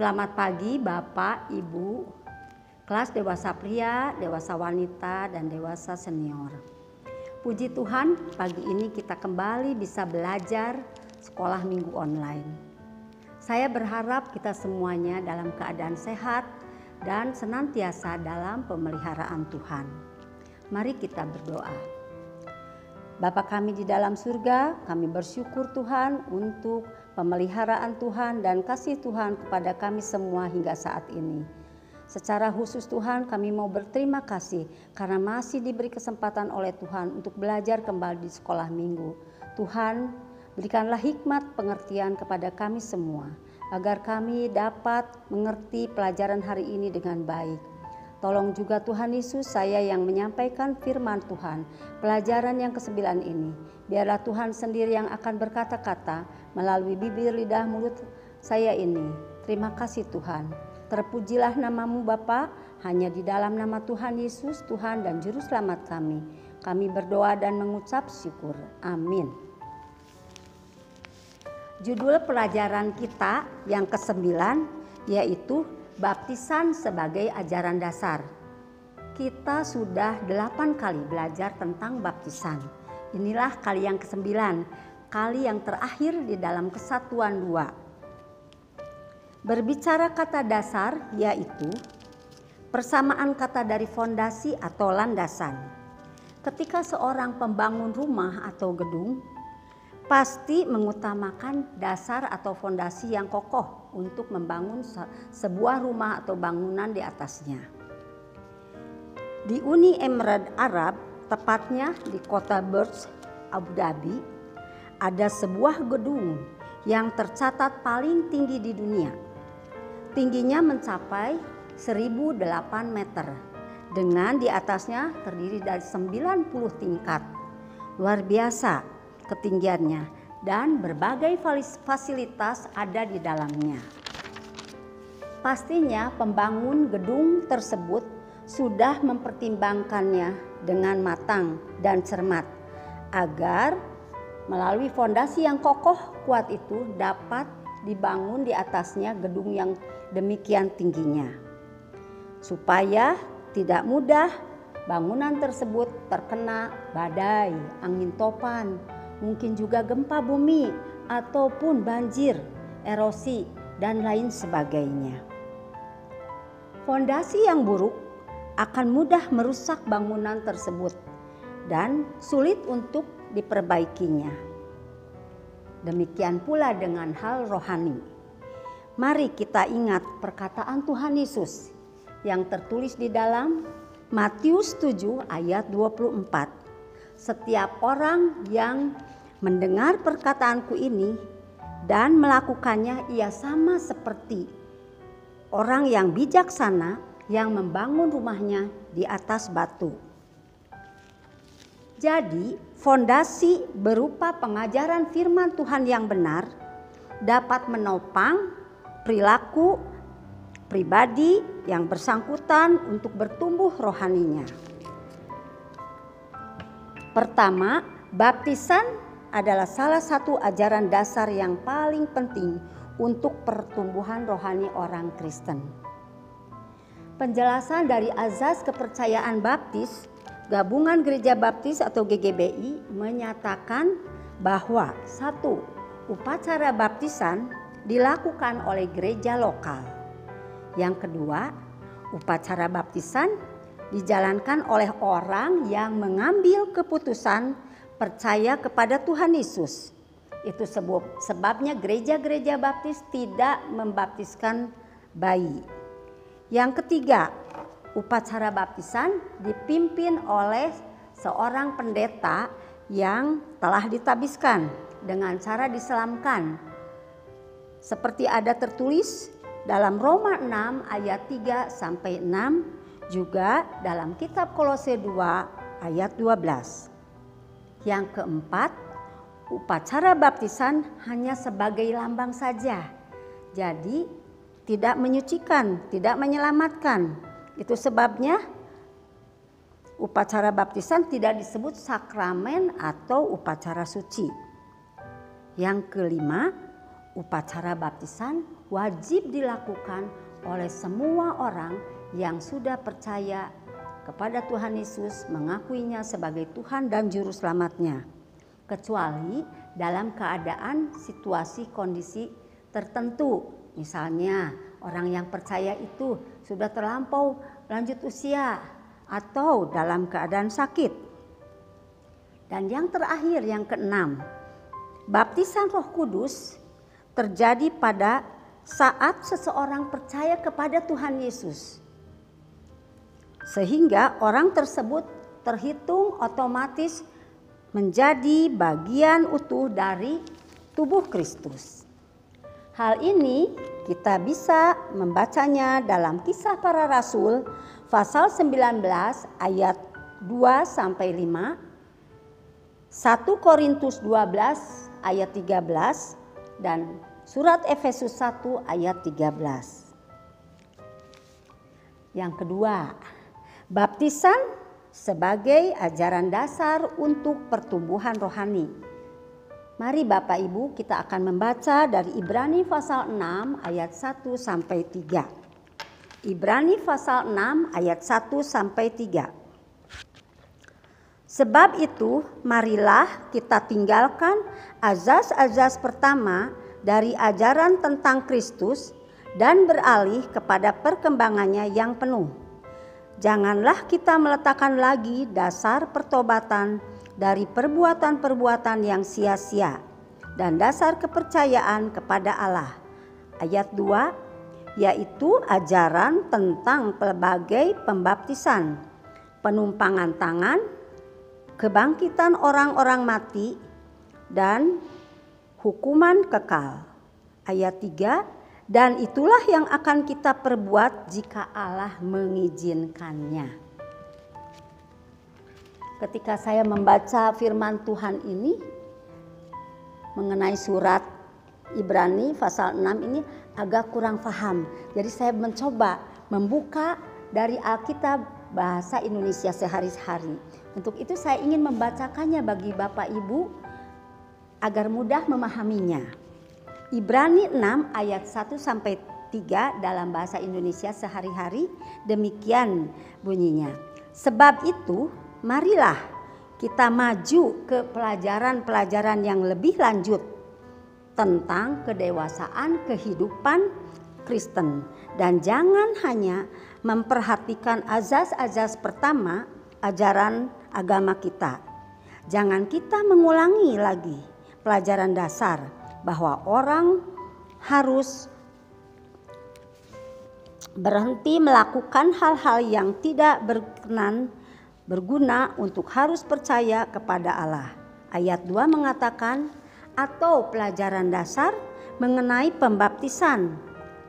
Selamat pagi Bapak, Ibu, kelas dewasa pria, dewasa wanita, dan dewasa senior. Puji Tuhan, pagi ini kita kembali bisa belajar sekolah minggu online. Saya berharap kita semuanya dalam keadaan sehat dan senantiasa dalam pemeliharaan Tuhan. Mari kita berdoa. Bapa kami di dalam surga, kami bersyukur Tuhan untuk pemeliharaan Tuhan dan kasih Tuhan kepada kami semua hingga saat ini. Secara khusus Tuhan, kami mau berterima kasih karena masih diberi kesempatan oleh Tuhan untuk belajar kembali di sekolah minggu. Tuhan, berikanlah hikmat pengertian kepada kami semua agar kami dapat mengerti pelajaran hari ini dengan baik. Tolong juga Tuhan Yesus, saya yang menyampaikan firman Tuhan, pelajaran yang ke-9 ini. Biarlah Tuhan sendiri yang akan berkata-kata melalui bibir, lidah, mulut saya ini. Terima kasih Tuhan. Terpujilah namamu Bapa, hanya di dalam nama Tuhan Yesus, Tuhan dan Juru Selamat kami. Kami berdoa dan mengucap syukur. Amin. Judul pelajaran kita yang ke-9 yaitu baptisan sebagai ajaran dasar. Kita sudah 8 kali belajar tentang baptisan. Inilah kali yang ke-9, kali yang terakhir di dalam Kesatuan 2. Berbicara kata dasar yaitu persamaan kata dari fondasi atau landasan. Ketika seorang pembangun rumah atau gedung, pasti mengutamakan dasar atau fondasi yang kokoh untuk membangun sebuah rumah atau bangunan di atasnya. Di Uni Emirat Arab, tepatnya di kota Burj Abu Dhabi, ada sebuah gedung yang tercatat paling tinggi di dunia. Tingginya mencapai 1008 meter dengan di atasnya terdiri dari 90 tingkat. Luar biasa ketinggiannya dan berbagai fasilitas ada di dalamnya. Pastinya pembangun gedung tersebut sudah mempertimbangkannya dengan matang dan cermat agar melalui fondasi yang kokoh kuat itu dapat dibangun di atasnya gedung yang demikian tingginya. Supaya tidak mudah bangunan tersebut terkena badai, angin topan, mungkin juga gempa bumi ataupun banjir, erosi dan lain sebagainya. Fondasi yang buruk akan mudah merusak bangunan tersebut dan sulit untuk diperbaikinya. Demikian pula dengan hal rohani. Mari kita ingat perkataan Tuhan Yesus yang tertulis di dalam Matius 7 ayat 24. Setiap orang yang mendengar perkataanku ini dan melakukannya, ia sama seperti orang yang bijaksana yang membangun rumahnya di atas batu. Jadi, fondasi berupa pengajaran firman Tuhan yang benar dapat menopang perilaku pribadi yang bersangkutan untuk bertumbuh rohaninya. Pertama, baptisan adalah salah satu ajaran dasar yang paling penting untuk pertumbuhan rohani orang Kristen. Penjelasan dari azas kepercayaan baptis, Gabungan Gereja Baptis atau GGBI menyatakan bahwa 1. Upacara baptisan dilakukan oleh gereja lokal. Yang kedua, upacara baptisan dijalankan oleh orang yang mengambil keputusan percaya kepada Tuhan Yesus. Itu sebabnya gereja-gereja baptis tidak membaptiskan bayi. Yang ketiga, upacara baptisan dipimpin oleh seorang pendeta yang telah ditabiskan dengan cara diselamkan. Seperti ada tertulis dalam Roma 6 ayat 3 sampai 6. Juga dalam kitab Kolose 2 ayat 12. Yang keempat, upacara baptisan hanya sebagai lambang saja. Jadi tidak menyucikan, tidak menyelamatkan. Itu sebabnya upacara baptisan tidak disebut sakramen atau upacara suci. Yang kelima, Upacara baptisan wajib dilakukan oleh semua orang yang sudah percaya kepada Tuhan Yesus, mengakuinya sebagai Tuhan dan Juru Selamatnya, kecuali dalam keadaan situasi kondisi tertentu. Misalnya orang yang percaya itu sudah terlampau lanjut usia atau dalam keadaan sakit. Dan yang terakhir, yang keenam, baptisan Roh Kudus terjadi pada saat seseorang percaya kepada Tuhan Yesus, sehingga orang tersebut terhitung otomatis menjadi bagian utuh dari tubuh Kristus. Hal ini kita bisa membacanya dalam Kisah Para Rasul pasal 19 ayat 2 sampai 5, 1 Korintus 12 ayat 13 dan surat Efesus 1 ayat 13. Yang kedua, baptisan sebagai ajaran dasar untuk pertumbuhan rohani. Mari Bapak Ibu, kita akan membaca dari Ibrani pasal 6 ayat 1 sampai 3. Ibrani pasal 6 ayat 1 sampai 3. Sebab itu, marilah kita tinggalkan azas-azas pertama dari ajaran tentang Kristus dan beralih kepada perkembangannya yang penuh. Janganlah kita meletakkan lagi dasar pertobatan dari perbuatan-perbuatan yang sia-sia dan dasar kepercayaan kepada Allah. Ayat 2, yaitu ajaran tentang pelbagai pembaptisan, penumpangan tangan, kebangkitan orang-orang mati, dan hukuman kekal. Ayat 3, dan itulah yang akan kita perbuat jika Allah mengizinkannya. Ketika saya membaca firman Tuhan ini mengenai surat Ibrani pasal 6 ini agak kurang paham. Jadi saya mencoba membuka dari Alkitab bahasa Indonesia sehari-hari. Untuk itu saya ingin membacakannya bagi Bapak Ibu agar mudah memahaminya. Ibrani 6 ayat 1 sampai 3 dalam bahasa Indonesia sehari-hari demikian bunyinya. Sebab itu marilah kita maju ke pelajaran-pelajaran yang lebih lanjut tentang kedewasaan kehidupan Kristen. Dan jangan hanya memperhatikan azas-azas pertama ajaran agama kita. Jangan kita mengulangi lagi pelajaran dasar bahwa orang harus berhenti melakukan hal-hal yang tidak berguna untuk harus percaya kepada Allah. Ayat 2 mengatakan, atau pelajaran dasar mengenai pembaptisan,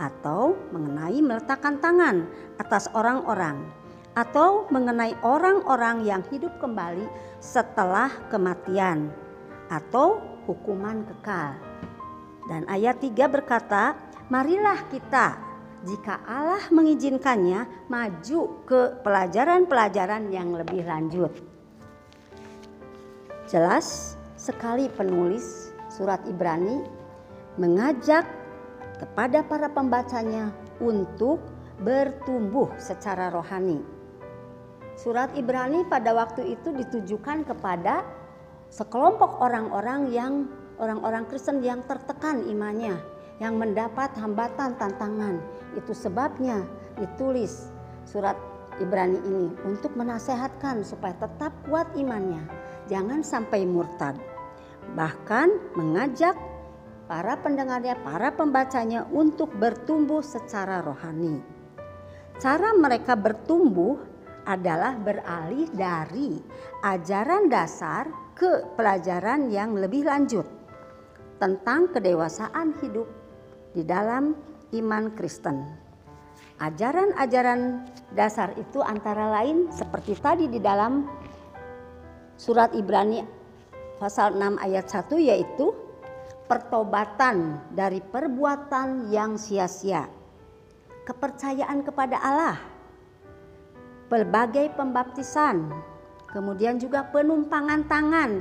atau mengenai meletakkan tangan atas orang-orang, atau mengenai orang-orang yang hidup kembali setelah kematian, atau hukuman kekal. Dan ayat 3 berkata, marilah kita, jika Allah mengizinkannya, maju ke pelajaran-pelajaran yang lebih lanjut. Jelas sekali penulis surat Ibrani mengajak kepada para pembacanya untuk bertumbuh secara rohani. Surat Ibrani pada waktu itu ditujukan kepada sekelompok orang-orang Kristen yang tertekan imannya, yang mendapat hambatan tantangan. Itu sebabnya ditulis surat Ibrani ini untuk menasehatkan supaya tetap kuat imannya, jangan sampai murtad. Bahkan mengajak para pendengarnya, para pembacanya untuk bertumbuh secara rohani. Cara mereka bertumbuh adalah beralih dari ajaran dasar ke pelajaran yang lebih lanjut tentang kedewasaan hidup di dalam iman Kristen. Ajaran-ajaran dasar itu antara lain seperti tadi di dalam surat Ibrani pasal 6 ayat 1, yaitu pertobatan dari perbuatan yang sia-sia, kepercayaan kepada Allah, pelbagai pembaptisan, kemudian juga penumpangan tangan.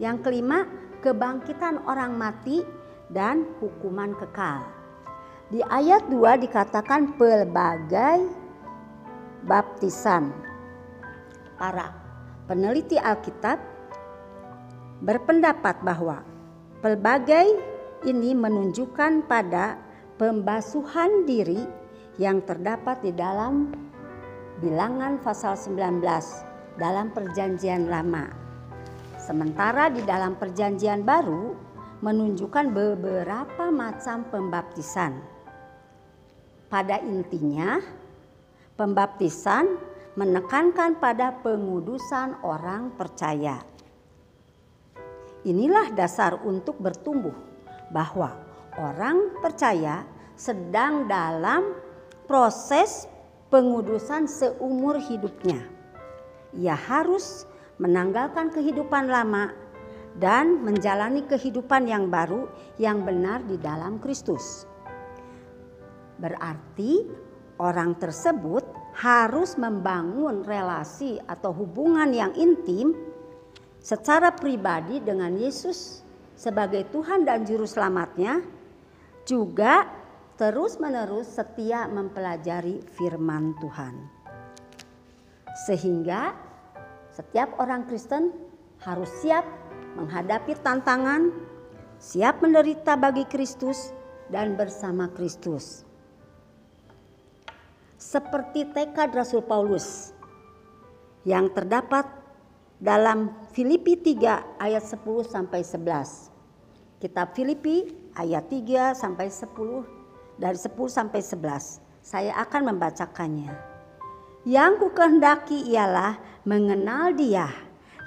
Yang kelima, kebangkitan orang mati, dan hukuman kekal. Di ayat 2 dikatakan pelbagai baptisan. Para peneliti Alkitab berpendapat bahwa pelbagai ini menunjukkan pada pembasuhan diri yang terdapat di dalam Bilangan pasal 19 dalam Perjanjian Lama. Sementara di dalam Perjanjian Baru menunjukkan beberapa macam pembaptisan. Pada intinya, pembaptisan menekankan pada pengudusan orang percaya. Inilah dasar untuk bertumbuh, bahwa orang percaya sedang dalam proses pengudusan seumur hidupnya. Ia harus menanggalkan kehidupan lama dan menjalani kehidupan yang baru yang benar di dalam Kristus. Berarti orang tersebut harus membangun relasi atau hubungan yang intim secara pribadi dengan Yesus sebagai Tuhan dan Juru Selamatnya, juga terus-menerus setia mempelajari firman Tuhan. Sehingga setiap orang Kristen harus siap menghadapi tantangan, siap menderita bagi Kristus dan bersama Kristus. Seperti tekad Rasul Paulus yang terdapat dalam Filipi 3 ayat 10 sampai 11. Kitab Filipi ayat 3 sampai 10, dari 10 sampai 11. Saya akan membacakannya. Yang kukehendaki ialah mengenal Dia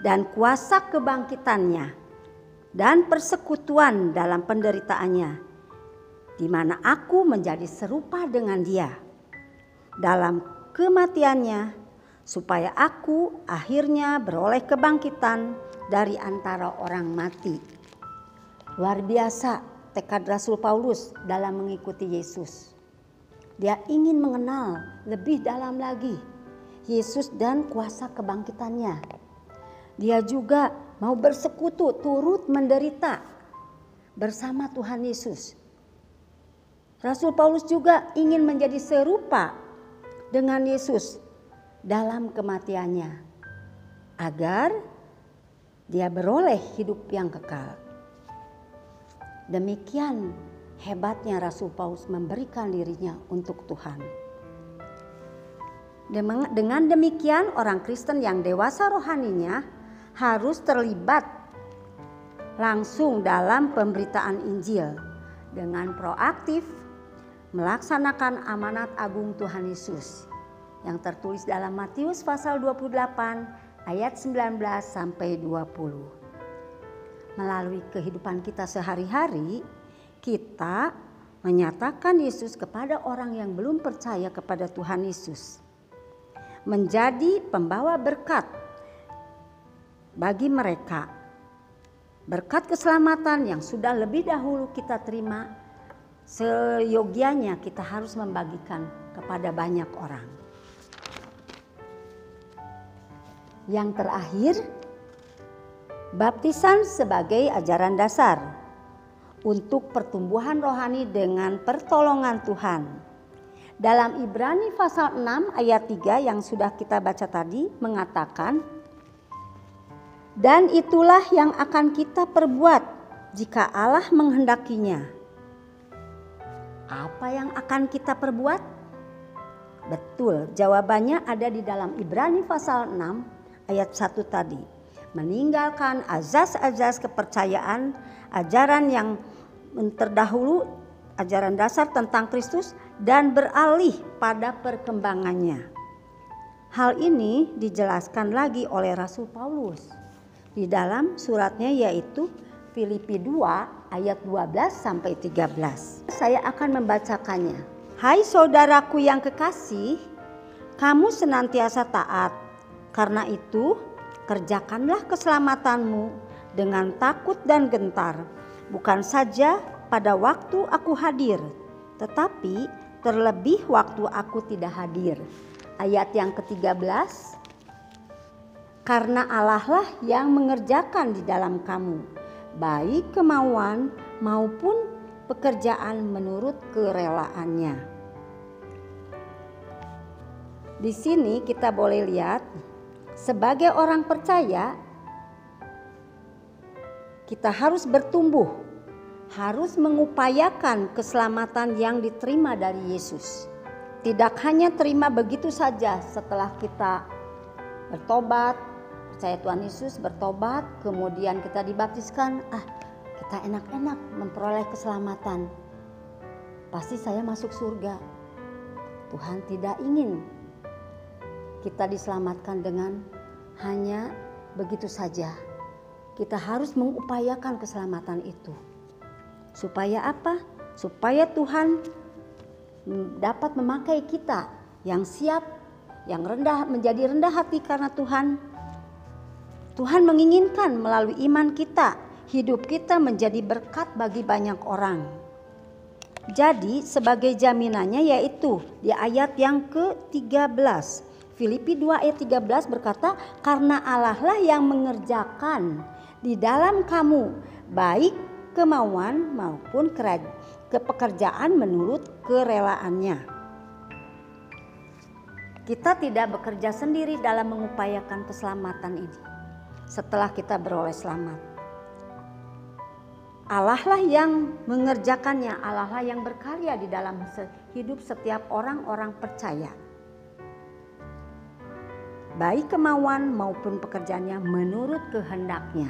dan kuasa kebangkitannya dan persekutuan dalam penderitaannya, di mana aku menjadi serupa dengan Dia dalam kematiannya, supaya aku akhirnya beroleh kebangkitan dari antara orang mati. Luar biasa tekad Rasul Paulus dalam mengikuti Yesus. Dia ingin mengenal lebih dalam lagi Yesus dan kuasa kebangkitannya. Dia juga mau bersekutu, turut menderita bersama Tuhan Yesus. Rasul Paulus juga ingin menjadi serupa dengan Yesus dalam kematiannya, agar dia beroleh hidup yang kekal. Demikian hebatnya Rasul Paulus memberikan dirinya untuk Tuhan. Dengan demikian orang Kristen yang dewasa rohaninya harus terlibat langsung dalam pemberitaan Injil dengan proaktif melaksanakan amanat agung Tuhan Yesus yang tertulis dalam Matius pasal 28 ayat 19 sampai 20. Melalui kehidupan kita sehari-hari, kita menyatakan Yesus kepada orang yang belum percaya kepada Tuhan Yesus. Menjadi pembawa berkat bagi mereka. Berkat keselamatan yang sudah lebih dahulu kita terima, seyogianya kita harus membagikan kepada banyak orang. Yang terakhir, baptisan sebagai ajaran dasar untuk pertumbuhan rohani dengan pertolongan Tuhan. Dalam Ibrani pasal 6 ayat 3 yang sudah kita baca tadi mengatakan, dan itulah yang akan kita perbuat jika Allah menghendakinya. Apa yang akan kita perbuat? Betul, jawabannya ada di dalam Ibrani pasal 6 ayat 1 tadi. Meninggalkan azas-azas kepercayaan, ajaran yang terdahulu, ajaran dasar tentang Kristus, dan beralih pada perkembangannya. Hal ini dijelaskan lagi oleh Rasul Paulus di dalam suratnya, yaitu Filipi 2 ayat 12 sampai 13. Saya akan membacakannya. Hai saudaraku yang kekasih, kamu senantiasa taat. Karena itu, kerjakanlah keselamatanmu dengan takut dan gentar, bukan saja pada waktu aku hadir, tetapi terlebih waktu aku tidak hadir. Ayat yang ke-13, karena Allah lah yang mengerjakan di dalam kamu, baik kemauan maupun pekerjaan menurut kerelaannya. Di sini kita boleh lihat, sebagai orang percaya, kita harus bertumbuh, harus mengupayakan keselamatan yang diterima dari Yesus. Tidak hanya terima begitu saja setelah kita bertobat, percaya Tuhan Yesus, bertobat, kemudian kita dibaptiskan, kita enak-enak memperoleh keselamatan. Pasti saya masuk surga. Tuhan tidak ingin kita diselamatkan dengan hanya begitu saja. Kita harus mengupayakan keselamatan itu. Supaya apa? Supaya Tuhan dapat memakai kita yang siap, yang rendah, menjadi rendah hati karena Tuhan. Tuhan menginginkan melalui iman kita, hidup kita menjadi berkat bagi banyak orang. Jadi sebagai jaminannya yaitu di ayat yang ke-13. Filipi 2 ayat 13 berkata, karena Allah lah yang mengerjakan di dalam kamu baik kemauan maupun kepekerjaan menurut kerelaannya. Kita tidak bekerja sendiri dalam mengupayakan keselamatan ini. Setelah kita beroleh selamat, Allah lah yang mengerjakannya, Allah lah yang berkarya di dalam hidup setiap orang-orang percaya. Baik kemauan maupun pekerjaannya menurut kehendaknya.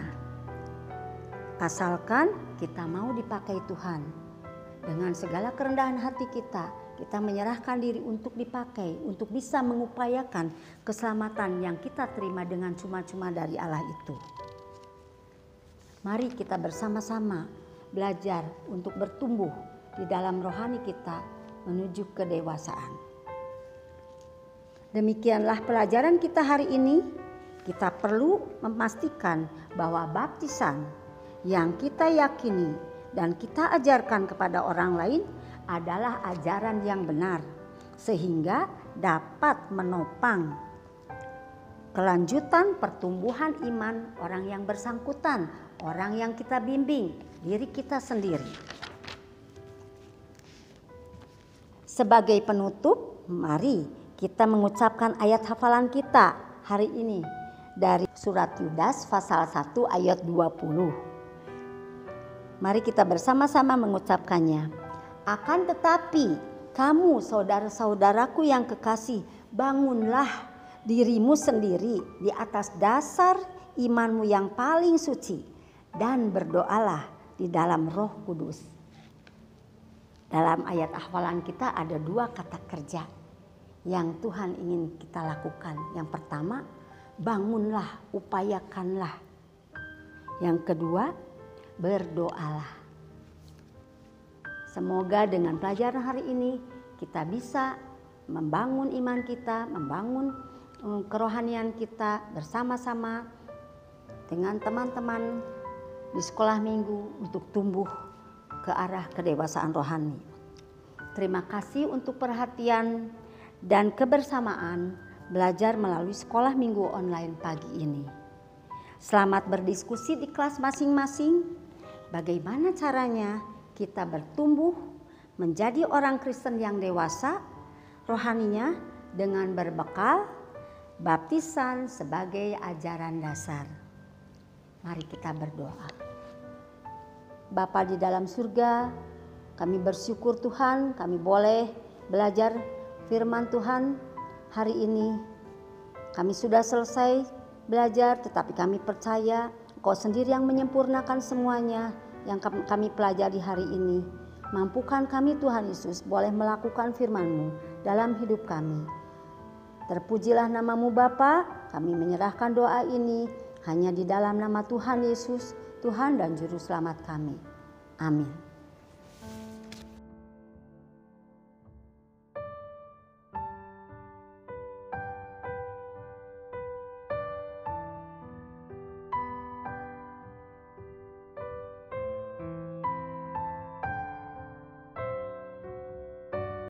Asalkan kita mau dipakai Tuhan. Dengan segala kerendahan hati kita menyerahkan diri untuk dipakai, untuk bisa mengupayakan keselamatan yang kita terima dengan cuma-cuma dari Allah itu. Mari kita bersama-sama belajar untuk bertumbuh di dalam rohani kita menuju kedewasaan. Demikianlah pelajaran kita hari ini. Kita perlu memastikan bahwa baptisan yang kita yakini dan kita ajarkan kepada orang lain adalah ajaran yang benar, sehingga dapat menopang kelanjutan pertumbuhan iman orang yang bersangkutan, orang yang kita bimbing, diri kita sendiri. Sebagai penutup, mari kita mengucapkan ayat hafalan kita hari ini dari surat Yudas pasal 1 ayat 20. Mari kita bersama-sama mengucapkannya. Akan tetapi kamu saudara-saudaraku yang kekasih, bangunlah dirimu sendiri di atas dasar imanmu yang paling suci dan berdoalah di dalam Roh Kudus. Dalam ayat hafalan kita ada 2 kata kerja yang Tuhan ingin kita lakukan. Yang pertama, bangunlah, upayakanlah. Yang kedua, berdoalah. Semoga dengan pelajaran hari ini kita bisa membangun iman kita, membangun kerohanian kita bersama-sama dengan teman-teman di sekolah minggu untuk tumbuh ke arah kedewasaan rohani. Terima kasih untuk perhatian dan kebersamaan belajar melalui sekolah minggu online pagi ini. Selamat berdiskusi di kelas masing-masing. Bagaimana caranya kita bertumbuh menjadi orang Kristen yang dewasa rohaninya dengan berbekal baptisan sebagai ajaran dasar. Mari kita berdoa. Bapa di dalam surga, kami bersyukur Tuhan, kami boleh belajar firman Tuhan hari ini. Kami sudah selesai belajar, tetapi kami percaya Engkau sendiri yang menyempurnakan semuanya yang kami pelajari hari ini. Mampukan kami Tuhan Yesus boleh melakukan firman-Mu dalam hidup kami. Terpujilah nama-Mu Bapa, kami menyerahkan doa ini hanya di dalam nama Tuhan Yesus, Tuhan dan Juru Selamat kami. Amin.